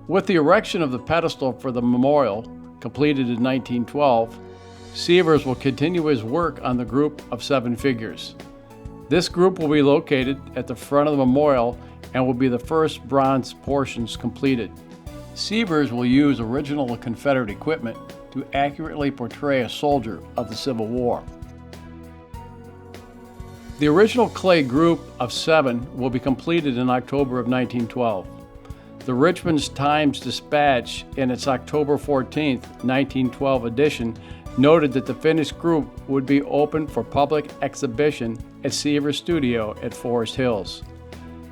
With the erection of the pedestal for the memorial, completed in 1912, Sievers will continue his work on the group of 7 figures. This group will be located at the front of the memorial and will be the first bronze portions completed. Sievers will use original Confederate equipment to accurately portray a soldier of the Civil War. The original clay group of 7 will be completed in October of 1912. The Richmond Times-Dispatch, in its October 14, 1912 edition, noted that the finished group would be open for public exhibition at Sievers' studio at Forest Hills.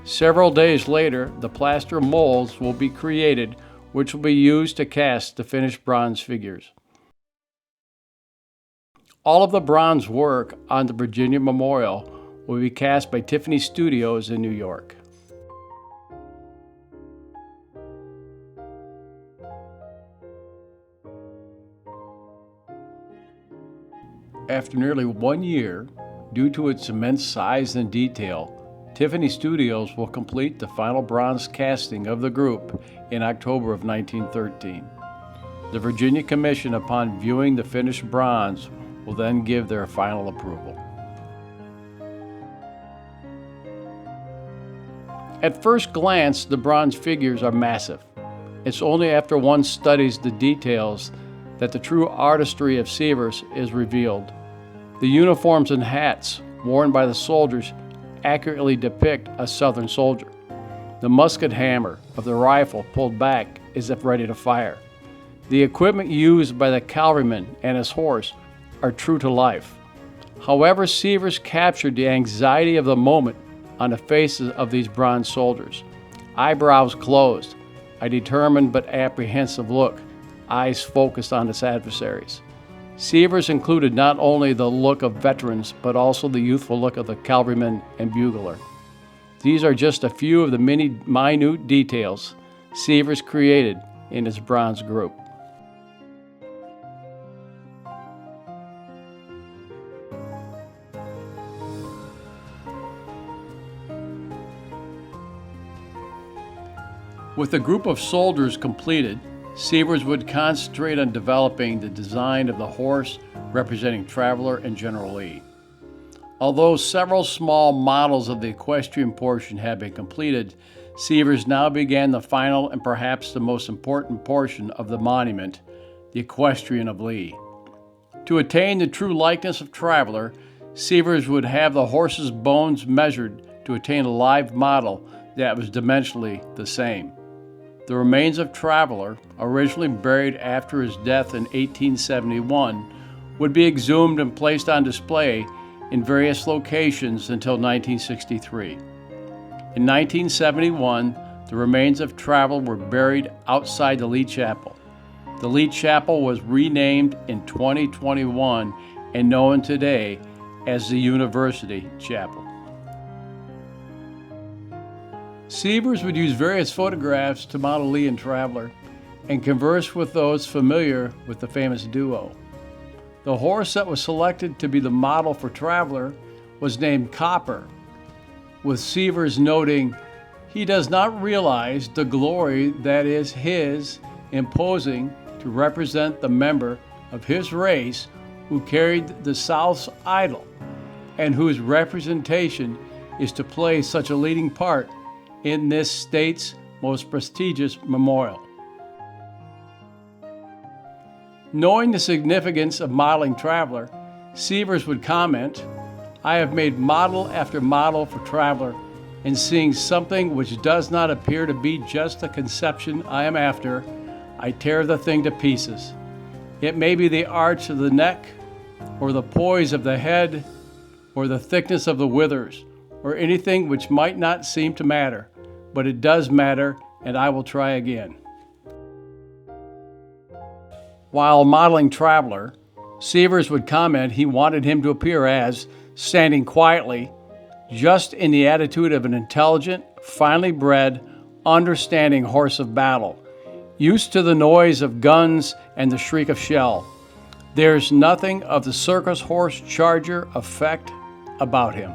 Several days later, the plaster molds will be created, which will be used to cast the finished bronze figures. All of the bronze work on the Virginia Memorial will be cast by Tiffany Studios in New York. After nearly 1 year, due to its immense size and detail, Tiffany Studios will complete the final bronze casting of the group in October of 1913. The Virginia Commission, upon viewing the finished bronze, will then give their final approval. At first glance, the bronze figures are massive. It's only after one studies the details that the true artistry of Sievers is revealed. The uniforms and hats worn by the soldiers accurately depict a Southern soldier. The musket hammer of the rifle pulled back as if ready to fire. The equipment used by the cavalryman and his horse are true to life. However, Sievers captured the anxiety of the moment on the faces of these bronze soldiers. Eyebrows closed, a determined but apprehensive look, eyes focused on its adversaries. Sievers included not only the look of veterans, but also the youthful look of the cavalryman and bugler. These are just a few of the many minute details Sievers created in his bronze group. With the group of soldiers completed, Sievers would concentrate on developing the design of the horse representing Traveler and General Lee. Although several small models of the equestrian portion had been completed, Sievers now began the final and perhaps the most important portion of the monument, the equestrian of Lee. To attain the true likeness of Traveler, Sievers would have the horse's bones measured to attain a live model that was dimensionally the same. The remains of Traveler, originally buried after his death in 1871, would be exhumed and placed on display in various locations until 1963. In 1971, the remains of Traveler were buried outside the Lee Chapel. The Lee Chapel was renamed in 2021 and known today as the University Chapel. Sievers would use various photographs to model Lee and Traveler and converse with those familiar with the famous duo. The horse that was selected to be the model for Traveler was named Copper, with Sievers noting, "He does not realize the glory that is his in posing to represent the member of his race who carried the South's idol and whose representation is to play such a leading part in this state's most prestigious memorial." Knowing the significance of modeling Traveler, Sievers would comment, "I have made model after model for Traveler, and seeing something which does not appear to be just the conception I am after, I tear the thing to pieces. It may be the arch of the neck, or the poise of the head, or the thickness of the withers, or anything which might not seem to matter, but it does matter, and I will try again." While modeling Traveler, Sievers would comment he wanted him to appear as standing quietly, just in the attitude of an intelligent, finely bred, understanding horse of battle, Used to the noise of guns and the shriek of shell, there's nothing of the circus horse charger effect about him.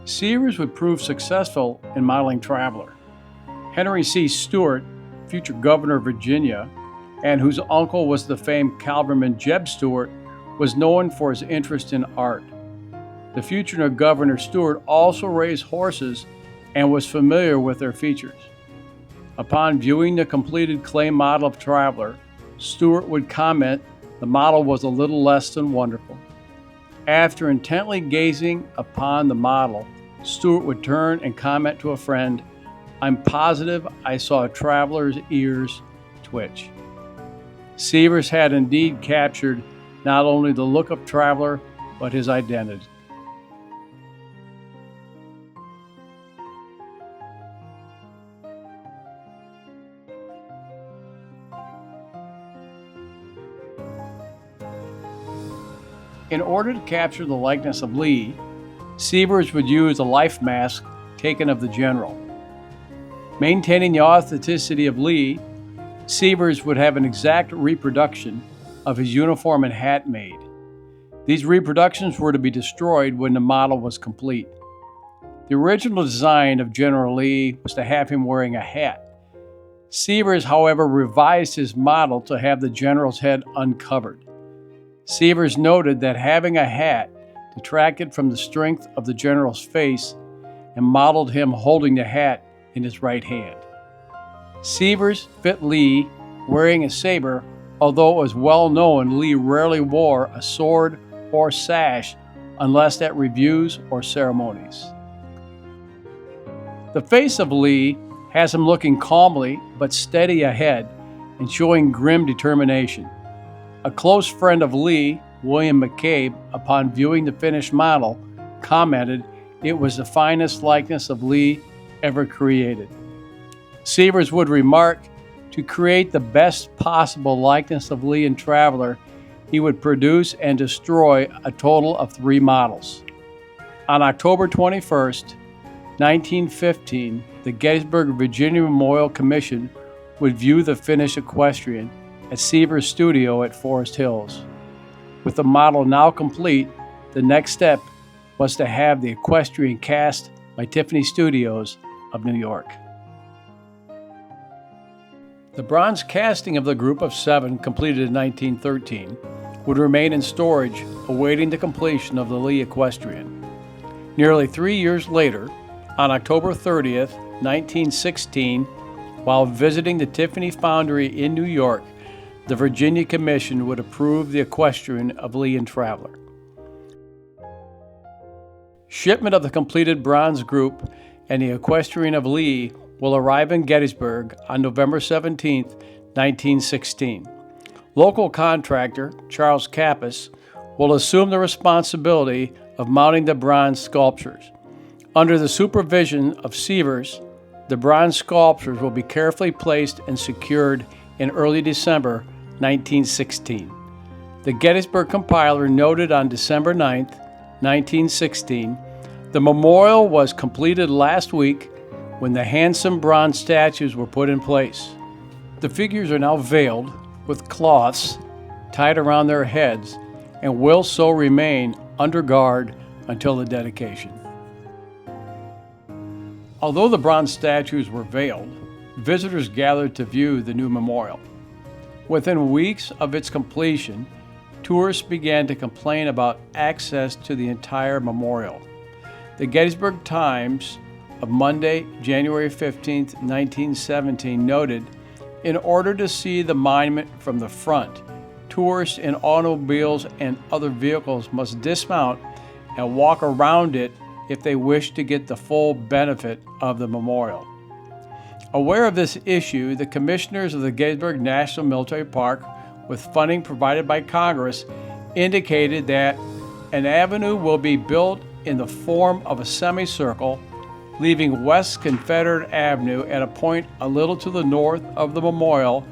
Sievers would prove successful in modeling Traveler. Henry C. Stuart, future governor of Virginia, and whose uncle was the famed cavalryman Jeb Stuart, was known for his interest in art. The future Governor Stuart also raised horses and was familiar with their features. Upon viewing the completed clay model of Traveler, Stuart would comment the model was a little less than wonderful. After intently gazing upon the model, Stuart would turn and comment to a friend, "I'm positive I saw Traveler's ears twitch." Sievers had indeed captured not only the look of Traveler, but his identity. In order to capture the likeness of Lee, Sievers would use a life mask taken of the general. Maintaining the authenticity of Lee, Sievers would have an exact reproduction of his uniform and hat made. These reproductions were to be destroyed when the model was complete. The original design of General Lee was to have him wearing a hat. Sievers, however, revised his model to have the general's head uncovered. Sievers noted that having a hat detracted from the strength of the general's face and modeled him holding the hat in his right hand. Sievers fit Lee wearing a saber, although it was well known Lee rarely wore a sword or sash unless at reviews or ceremonies. The face of Lee has him looking calmly but steady ahead and showing grim determination. A close friend of Lee, William McCabe, upon viewing the finished model, commented it was the finest likeness of Lee ever created. Sievers would remark, to create the best possible likeness of Lee and Traveler, he would produce and destroy a total of 3 models. On October 21st, 1915, the Gettysburg, Virginia Memorial Commission would view the finished equestrian at Sievers' studio at Forest Hills. With the model now complete, the next step was to have the equestrian cast by Tiffany Studios of New York. The bronze casting of the group of 7, completed in 1913, would remain in storage awaiting the completion of the Lee equestrian. Nearly 3 years later, on October 30th, 1916, while visiting the Tiffany Foundry in New York, the Virginia Commission would approve the equestrian of Lee and Traveler. Shipment of the completed bronze group and the equestrian of Lee will arrive in Gettysburg on November 17, 1916. Local contractor Charles Kappas will assume the responsibility of mounting the bronze sculptures. Under the supervision of Sievers, the bronze sculptures will be carefully placed and secured in early December 1916. The Gettysburg compiler noted on December 9, 1916, the memorial was completed last week when the handsome bronze statues were put in place. The figures are now veiled with cloths tied around their heads and will so remain under guard until the dedication. Although the bronze statues were veiled, visitors gathered to view the new memorial. Within weeks of its completion, tourists began to complain about access to the entire memorial. The Gettysburg Times of Monday, January 15, 1917 noted, in order to see the monument from the front, tourists in automobiles and other vehicles must dismount and walk around it if they wish to get the full benefit of the memorial. Aware of this issue, the commissioners of the Gettysburg National Military Park, with funding provided by Congress, indicated that an avenue will be built in the form of a semicircle, leaving West Confederate Avenue at a point a little to the north of the memorial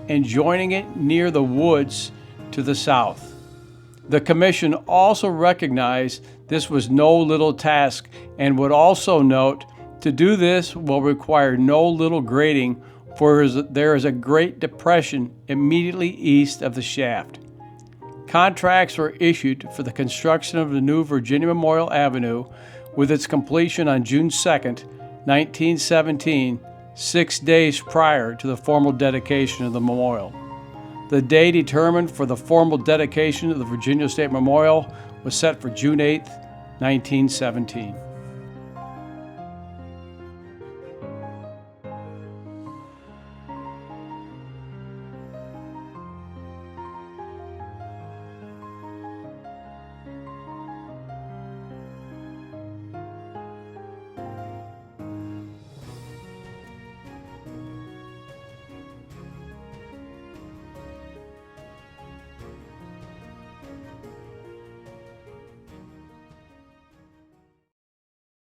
and joining it near the woods to the south. The commission also recognized this was no little task and would also note To do this will require no little grading, for there is a great depression immediately east of the shaft. Contracts were issued for the construction of the new Virginia Memorial Avenue, with its completion on June 2, 1917, 6 days prior to the formal dedication of the memorial. The day determined for the formal dedication of the Virginia State Memorial was set for June 8, 1917.